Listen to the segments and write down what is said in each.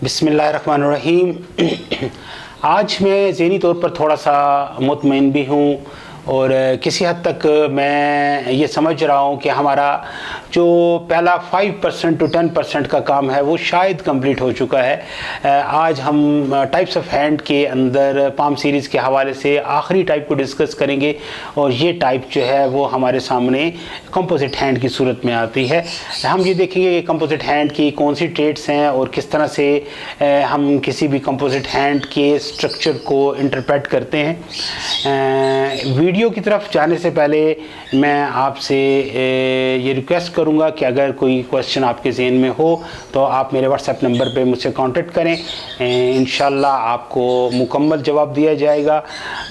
बिस्मिल्लाहिर्रहमानिर्रहीम। आज मैं ज़हनी तौर पर थोड़ा सा मुतमईन भी हूँ और किसी हद तक मैं ये समझ रहा हूँ कि हमारा जो पहला 5% to 10% का काम है वो शायद कंप्लीट हो चुका है। आज हम टाइप्स ऑफ हैंड के अंदर पाम सीरीज़ के हवाले से आखिरी टाइप को डिस्कस करेंगे और ये टाइप जो है वो हमारे सामने कंपोजिट हैंड की सूरत में आती है। हम ये देखेंगे कि कंपोजिट हैंड की कौन सी ट्रेड्स हैं और किस तरह से हम किसी भी कंपोजिट हैंड के स्ट्रक्चर को इंटरप्रेट करते हैं। वीडियो की तरफ जाने से पहले मैं आपसे ये रिक्वेस्ट करूंगा कि अगर कोई क्वेश्चन आपके ज़हन में हो तो आप मेरे व्हाट्सएप नंबर पे मुझसे कांटेक्ट करें। इंशाल्लाह आपको मुकम्मल जवाब दिया जाएगा,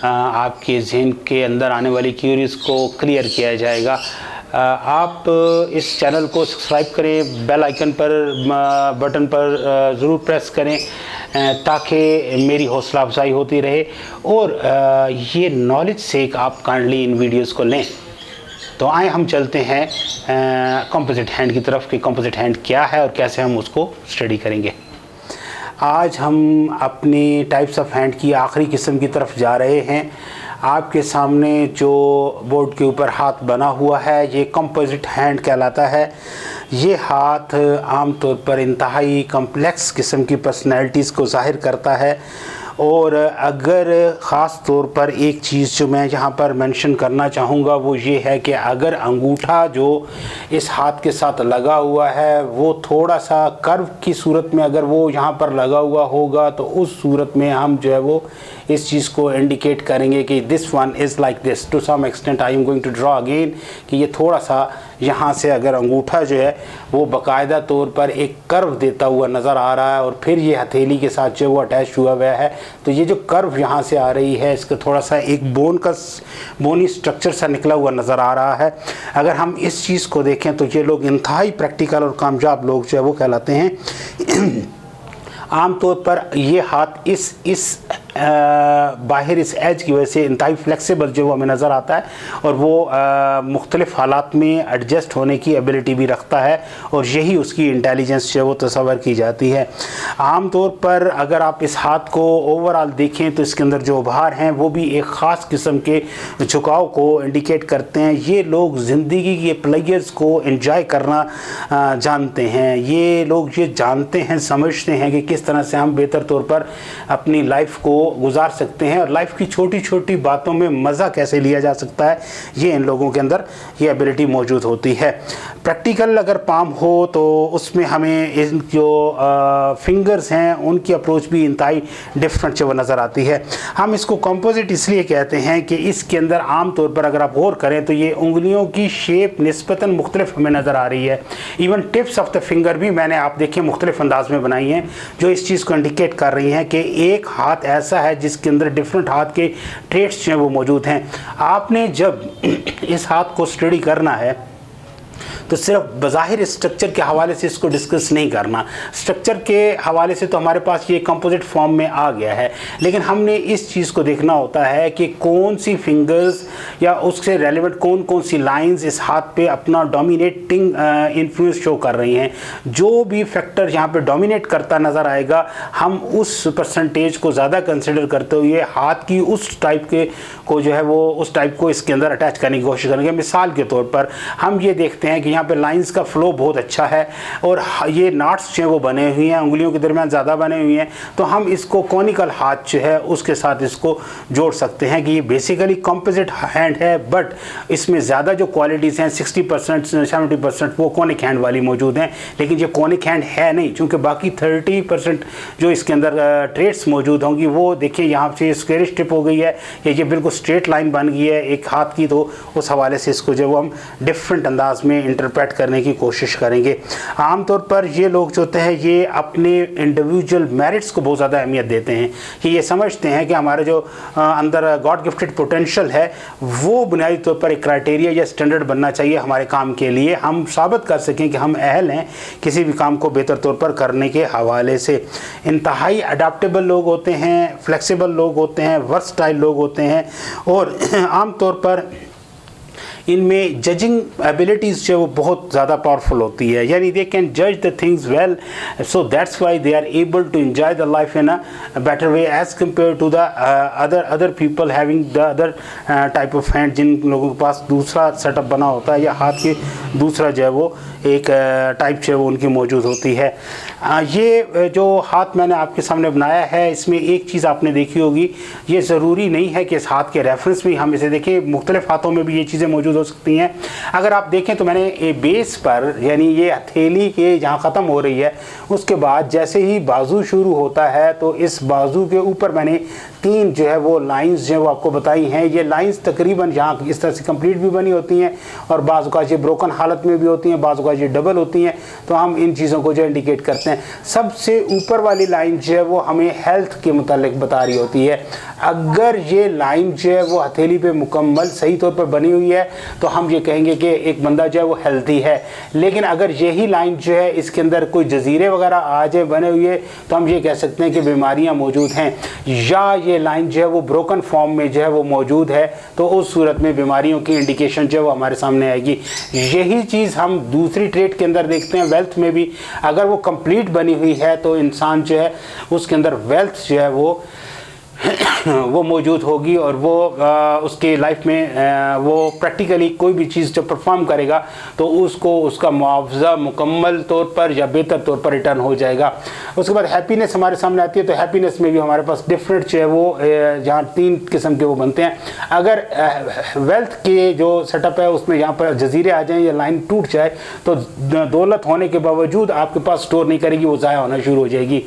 आपके ज़हन के अंदर आने वाली क्यूरीज को क्लियर किया जाएगा। आप इस चैनल को सब्सक्राइब करें, बेल आइकन पर बटन पर ज़रूर प्रेस करें ताकि मेरी हौसला अफजाई होती रहे और ये नॉलेज से आप काइंडली इन वीडियोस को लें। तो आए हम चलते हैं कंपोजिट हैंड की तरफ कि कंपोजिट हैंड क्या है और कैसे हम उसको स्टडी करेंगे। आज हम अपनी टाइप्स ऑफ हैंड की आखिरी किस्म की तरफ जा रहे हैं। आपके सामने जो बोर्ड के ऊपर हाथ बना हुआ है ये कंपोजिट हैंड कहलाता है। ये हाथ आम तौर पर इंतहाई कम्प्लेक्स किस्म की पर्सनैलिटीज़ को ज़ाहिर करता है और अगर ख़ास तौर पर एक चीज़ जो मैं यहाँ पर मेंशन करना चाहूँगा वो ये है कि अगर अंगूठा जो इस हाथ के साथ लगा हुआ है वो थोड़ा सा कर्व की सूरत में अगर वो यहाँ पर लगा हुआ होगा तो उस सूरत में हम जो है वो इस चीज़ को इंडिकेट करेंगे कि this one is like this. To some extent I am going to draw again कि ये थोड़ा सा यहाँ से अगर अंगूठा जो है वो बाकायदा तौर पर एक कर्व देता हुआ नज़र आ रहा है और फिर ये हथेली के साथ जो वो अटैच हुआ हुआ है, तो ये जो कर्व यहाँ से आ रही है इसका थोड़ा सा एक बोनी स्ट्रक्चर सा निकला हुआ नज़र आ रहा है। अगर हम इस चीज़ को देखें तो ये लोग इंतहाई प्रैक्टिकल और कामयाब लोग जो है वो कहलाते हैं। आम तौर पर ये हाथ इस बाहर इस एज की वजह से इंतहाई फ्लेक्सिबल जो हमें नज़र आता है और वो मुख्तलिफ़ हालात में एडजस्ट होने की एबिलिटी भी रखता है और यही उसकी इंटेलिजेंस जो है वो तस्वर की जाती है। आम तौर पर अगर आप इस हाथ को ओवरऑल देखें तो इसके अंदर जो उभार हैं वो भी एक ख़ास किस्म के झुकाव को इंडिकेट करते हैं। ये लोग ज़िंदगी के प्लेजर्स को एंजॉय करना जानते हैं। ये लोग ये जानते हैं, समझते हैं कि किस तरह से हम बेहतर तौर पर अपनी लाइफ को गुजार सकते हैं और लाइफ की छोटी छोटी बातों में मज़ा कैसे लिया जा सकता है, ये इन लोगों के अंदर ये एबिलिटी मौजूद होती है। प्रैक्टिकल अगर पाम हो तो उसमें हमें इन जो फिंगर्स हैं उनकी अप्रोच भी इंतहाई डिफरेंट जो नज़र आती है। हम इसको कंपोजिट इसलिए कहते हैं कि इसके अंदर आम तौर पर अगर आप गौर करें तो ये उंगलियों की शेप निस्बतन मुख्तलिफ हमें नज़र आ रही है। Even tips of the finger भी मैंने आप देखें मुख्तलिफ अंदाज में बनाई हैं जो इस चीज़ को इंडिकेट कर रही हैं कि एक हाथ ऐसा है जिसके अंदर डिफरेंट हाथ के ट्रेड्स जो हैं वो मौजूद हैं। आपने जब इस हाथ को स्टडी करना है तो सिर्फ बज़ाहिर स्ट्रक्चर के हवाले से इसको डिस्कस नहीं करना। स्ट्रक्चर के हवाले से तो हमारे पास ये कंपोजिट फॉर्म में आ गया है, लेकिन हमने इस चीज़ को देखना होता है कि कौन सी फिंगर्स या उससे रेलेवेंट कौन कौन सी लाइंस इस हाथ पे अपना डोमिनेटिंग इन्फ्लुएंस शो कर रही हैं। जो भी फैक्टर यहाँ पे डोमिनेट करता नज़र आएगा हम उस परसेंटेज को ज़्यादा कंसिडर करते हुए हाथ की उस टाइप के को जो है वो उस टाइप को इसके अंदर अटैच करने की कोशिश करेंगे। मिसाल के तौर पर हम ये देखते हैं कि यहाँ पे लाइंस का फ्लो बहुत अच्छा है और ये नॉट्स जो है वो बने हुए हैं, उंगलियों के दरमियान ज़्यादा बने हुए हैं, तो हम इसको कॉनिकल हाथ जो है उसके साथ इसको जोड़ सकते हैं कि ये बेसिकली कंपोजिट हैंड है। बट इसमें ज़्यादा जो क्वालिटीज़ हैं 60% 70% वो कॉनिक हैंड वाली मौजूद हैं, लेकिन ये कॉनिक हैंड है नहीं क्योंकि बाकी 30% जो इसके अंदर ट्रेड्स मौजूद होंगी वो देखिए यहाँ से स्क्वेरिश टिप हो गई है या ये बिल्कुल स्ट्रेट लाइन बन गई है एक हाथ की, तो उस हवाले से इसको जो हम डिफरेंट अंदाज में इंटरप्रेट करने की कोशिश करेंगे। आम तौर पर ये लोग जो होते हैं ये अपने इंडिविजुअल मेरिट्स को बहुत ज़्यादा अहमियत देते हैं कि ये समझते हैं कि हमारे जो अंदर गॉड गिफ्टेड पोटेंशियल है वो बुनियादी तौर पर एक क्राइटेरिया या स्टैंडर्ड बनना चाहिए हमारे काम के लिए, हम साबित कर सकें कि हम अहल हैं किसी भी काम को बेहतर तौर पर करने के हवाले से। इंतहाई अडाप्टेबल लोग होते हैं, फ्लेक्सिबल लोग होते हैं, वर्सटाइल लोग होते हैं और आम तौर पर इनमें जजिंग एबिलिटीज़ जो है वो बहुत ज़्यादा पावरफुल होती है, यानी दे कैन जज the things well, so that's why they are able to enjoy the life in a better way as compare to the other people having the other type of hand, जिन लोगों के पास दूसरा setup बना होता है या हाथ के दूसरा जो है वो एक टाइप जो है वो उनकी मौजूद होती है। ये जो हाथ मैंने आपके सामने बनाया है, इसमें एक चीज़ आपने देखी होगी, ये ज़रूरी नहीं है कि इस हाथ के रेफरेंस में हम इसे देखें, मुख्तलिफ हाथों में भी ये चीज़ें मौजूद हो सकती हैं। अगर आप देखें तो मैंने बेस पर, यानी ये हथेली के जहाँ ख़त्म हो रही है उसके बाद जैसे ही बाजू शुरू होता है तो इस बाजू के ऊपर मैंने 3 जो है वो लाइंस जो है वो आपको बताई हैं। ये लाइंस तकरीबन यहाँ इस तरह से कंप्लीट भी बनी होती हैं और बाज़ औक़ात ये ब्रोकन हालत में भी होती हैं, बाज़ औक़ात ये डबल होती हैं, तो हम इन चीज़ों को जो इंडिकेट करते हैं। सबसे ऊपर वाली लाइन जो है वो हमें हेल्थ के मुतालिक बता रही होती है। अगर ये लाइन जो है वो हथेली पे मुकम्मल सही तौर पर बनी हुई है तो हम ये कहेंगे कि एक बंदा जो है वो हेल्थी है। लेकिन अगर यही लाइन जो है इसके अंदर कोई जजीरे वगैरह आ जाए बने हुए तो हम ये कह सकते हैं कि बीमारियां मौजूद हैं, या ये लाइन जो है वो ब्रोकन फॉर्म में जो है वो मौजूद है, तो उस सूरत में बीमारियों की इंडिकेशन जो है वो हमारे सामने आएगी। यही चीज़ हम दूसरी ट्रेट के अंदर देखते हैं, वेल्थ में भी। अगर वो कंप्लीट बनी हुई है तो इंसान जो है उसके अंदर वेल्थ जो है वो मौजूद होगी और वो उसके लाइफ में वो प्रैक्टिकली कोई भी चीज़ जब परफॉर्म करेगा तो उसको उसका मुआवजा मुकम्मल तौर पर या बेहतर तौर पर रिटर्न हो जाएगा। उसके बाद हैप्पीनेस हमारे सामने आती है, तो हैप्पीनेस में भी हमारे पास डिफरेंट जो है वो जहाँ 3 किस्म के वो बनते हैं। अगर वेल्थ के जो सेटअप है उसमें यहाँ पर जजीरे आ जाएँ या लाइन टूट जाए तो दौलत होने के बावजूद आपके पास स्टोर नहीं करेगी, वो ज़ाया होना शुरू हो जाएगी।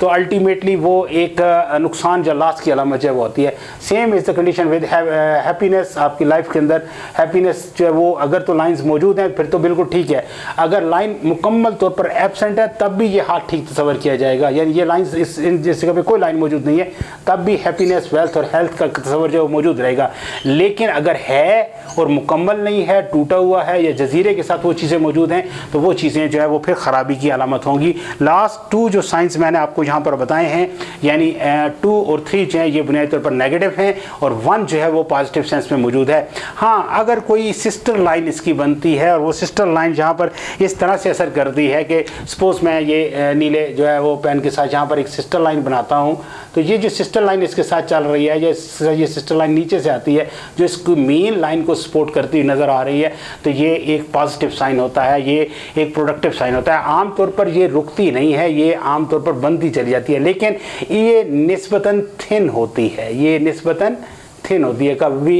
तो अल्टीमेटली वो एक नुकसान या लास्ट की अलामत जो है वो होती है। Same is the condition with happiness. आपकी लाइफ के अंदर हैप्पीनेस जो है वो अगर तो लाइंस मौजूद हैं फिर तो बिल्कुल ठीक है, अगर लाइन मुकम्मल तौर पर एब्सेंट है तब भी ये हाथ ठीक तस्वर किया जाएगा, यानी ये लाइंस इस जिस जगह पे कोई लाइन मौजूद नहीं है तब भी हैप्पीनेस, वेल्थ और हेल्थ का तस्वर जो है मौजूद रहेगा। लेकिन अगर है और मुकम्मल नहीं है, टूटा हुआ है या जजीरे के साथ वो चीज़ें मौजूद हैं तो वो चीज़ें जो है वो फिर ख़राबी की अलामत होंगी। लास्ट 2 जो साइंस मैंने आपको यहाँ पर बताए हैं, यानी 2 और 3 जो है ये बुनियादी तौर पर नेगेटिव हैं और 1 जो है वो पॉजिटिव सेंस में मौजूद है। हाँ, अगर कोई सिस्टर लाइन इसकी बनती है और वो सिस्टर लाइन जहाँ पर इस तरह से असर करती है कि सपोज़ मैं ये नीले जो है वो पेन के साथ यहाँ पर एक सिस्टर लाइन बनाता हूँ, तो ये जो सिस्टर लाइन इसके साथ चल रही है, ये सिस्टर लाइन नीचे से आती है जो इसको मेन लाइन को सपोर्ट करती हुई नज़र आ रही है, तो ये एक पॉजिटिव साइन होता है, ये एक प्रोडक्टिव साइन होता है। आम तौर पर ये रुकती नहीं है, ये आम तौर पर बनती चली जाती है, लेकिन ये निस्बतन थिन होती है, ये निस्बतन थिन होती है, कभी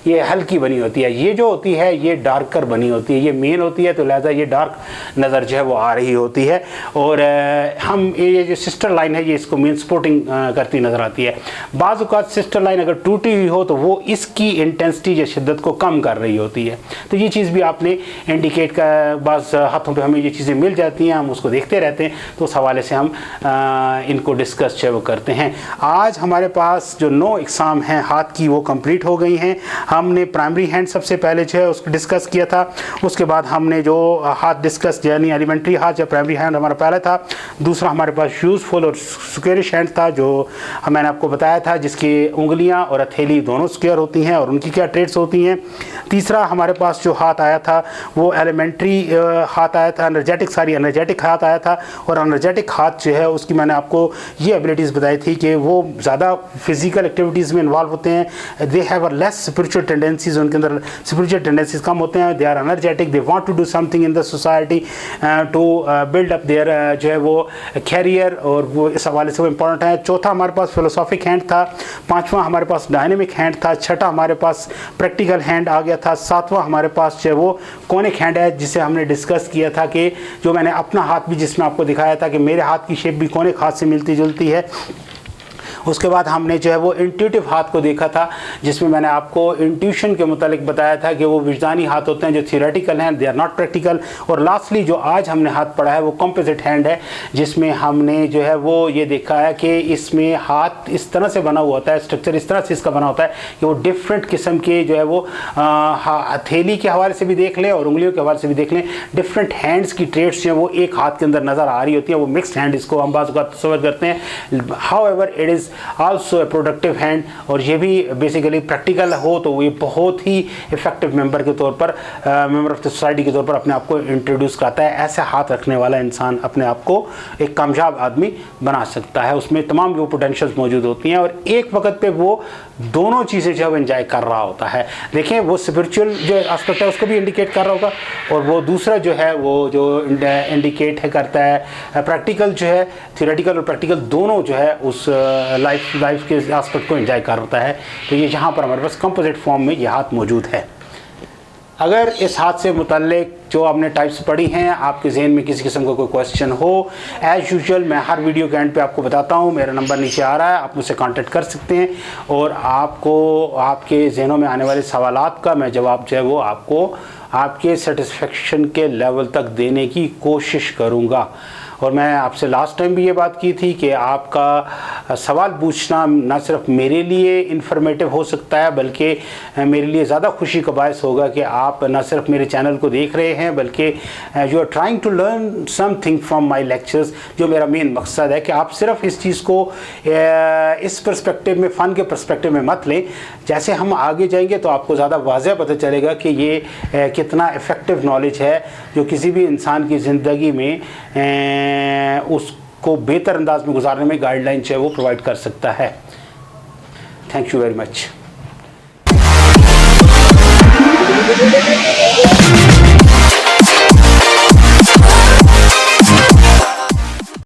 ये हल्की बनी होती है। ये जो होती है ये डार्कर बनी होती है, ये मेन होती है, तो लिहाजा ये डार्क नज़र जो है वो आ रही होती है। और हम ये जो सिस्टर लाइन है ये इसको मेन सपोर्टिंग करती नज़र आती है। बाज़ औक़ात सिस्टर लाइन अगर टूटी हुई हो तो वो इसकी इंटेंसिटी या शिद्दत को कम कर रही होती है, तो ये चीज़ भी आपने इंडिकेट का, बाज़ हाथों पर हमें ये चीज़ें मिल जाती हैं, हम उसको देखते रहते हैं, तो उस हवाले से हम इनको डिस्कस जो है वो करते हैं। आज हमारे पास जो 9 इकसाम हैं हाथ की वो कंप्लीट हो गई हैं। हमने प्राइमरी हैंड सबसे पहले जो है उसको डिस्कस किया था, उसके बाद हमने जो हाथ डिस्कस यानी एलिमेंट्री हाथ या प्राइमरी हैंड हमारा पहला था, दूसरा हमारे पास यूज़फुल और स्क्वेयरिश हैंड था जो मैंने आपको बताया था, जिसकी उंगलियां और हथेली दोनों स्क्वायर होती हैं और उनकी क्या ट्रेड्स होती हैं। तीसरा हमारे पास जो हाथ आया था वो एलिमेंट्री हाथ आया था, एनर्जेटिक हाथ आया था, और एनर्जेटिक हाथ जो है उसकी मैंने आपको ये एबिलिटीज़ बताई थी कि वो ज़्यादा फिजिकल एक्टिविटीज़ में इन्वॉल्व होते हैं, they have a less spiritual tendencies, उनके अंदर स्पिरिचुअल टेंडेंसीज कम होते हैं, they are energetic, they want to do something in the society to build up their जो है वो कैरियर, और वो इस हवाले से वो इंपॉर्टेंट है। चौथा हमारे पास फिलोसॉफिक हैंड था, पांचवा हमारे पास डायनेमिक हैंड था, छठा हमारे पास प्रैक्टिकल हैंड आ गया था, सातवां हमारे पास जो है वो कॉनिक हैंड है, जिसे हमने डिस्कस किया था कि जो मैंने अपना हाथ भी जिसमें आपको दिखाया था कि मेरे हाथ की शेप भी कॉनिक हाथ से मिलती जुलती है। उसके बाद हमने जो है वो इंट्यूटिव हाथ को देखा था, जिसमें मैंने आपको इंट्यूशन के मुतालिक बताया था कि वो विजदानी हाथ होते हैं जो थियोरेटिकल हैं, दे आर नॉट प्रैक्टिकल। और लास्टली जो आज हमने हाथ पढ़ा है वो कंपोजिट हैंड है, जिसमें हमने जो है वो ये देखा है कि इसमें हाथ इस तरह से बना हुआ होता है, स्ट्रक्चर इस तरह से इसका बना होता है कि वो डिफरेंट किस्म के जो है वो हथेली के हवाले से भी देख लें और उंगलियों के हवाले से भी देख लें, डिफरेंट हैंड्स की ट्रेड्स जो है वो एक हाथ के अंदर नज़र आ रही होती है, वो मिक्सड हैंड इसको हम बाज़ का तस्वर करते हैं। How ever it is also a productive hand, और ये भी बेसिकली प्रैक्टिकल हो तो ये बहुत ही इफेक्टिव मेंबर के तौर पर, मेंबर ऑफ द सोसाइटी के तौर पर अपने आप को इंट्रोड्यूस कराता है। ऐसे हाथ रखने वाला इंसान अपने आप को एक कामयाब आदमी बना सकता है। उसमें तमाम वो पोटेंशियल्स मौजूद होती हैं और एक वक्त पे वो दोनों चीज़ें जो है एंजॉय कर रहा होता है। देखें, वो स्पिरिचुअल जो एस्पेक्ट है उसको भी इंडिकेट कर रहा होगा, और वो दूसरा जो है वो जो इंडिकेट है करता है प्रैक्टिकल जो है, थियोरेटिकल और प्रैक्टिकल दोनों जो है उस लाइफ के एस्पेक्ट को एंजॉय करता है। तो ये यहाँ पर हमारे पास कंपोजिट फॉर्म में ये हाथ मौजूद है। अगर इस हाथ से मुतल्लिक जो आपने टाइप्स पढ़ी हैं आपके जहन में किसी किस्म का कोई क्वेश्चन हो, एज़ यूजुअल मैं हर वीडियो के एंड पे आपको बताता हूँ, मेरा नंबर नीचे आ रहा है, आप मुझसे कांटेक्ट कर सकते हैं और आपको आपके जहनों में आने वाले सवालात का मैं जवाब जो है वो आपको आपके सेटिस्फेक्शन के लेवल तक देने की कोशिश करूँगा। और मैं आपसे लास्ट टाइम भी ये बात की थी कि आपका सवाल पूछना ना सिर्फ मेरे लिए इन्फॉर्मेटिव हो सकता है, बल्कि मेरे लिए ज़्यादा खुशी का बायस होगा कि आप ना सिर्फ मेरे चैनल को देख रहे हैं बल्कि you are trying to learn something from my lectures. जो मेरा मेन मकसद है कि आप सिर्फ इस चीज़ को इस पर्सपेक्टिव में, फ़न के पर्सपेक्टिव में मत लें। जैसे हम आगे जाएंगे तो आपको ज़्यादा वाज़ेह पता चलेगा कि ये कितना इफ़ेक्टिव नॉलेज है जो किसी भी इंसान की ज़िंदगी में उसको बेहतर अंदाज में गुजारने में गाइडलाइन जो है वो प्रोवाइड कर सकता है। Thank you very much.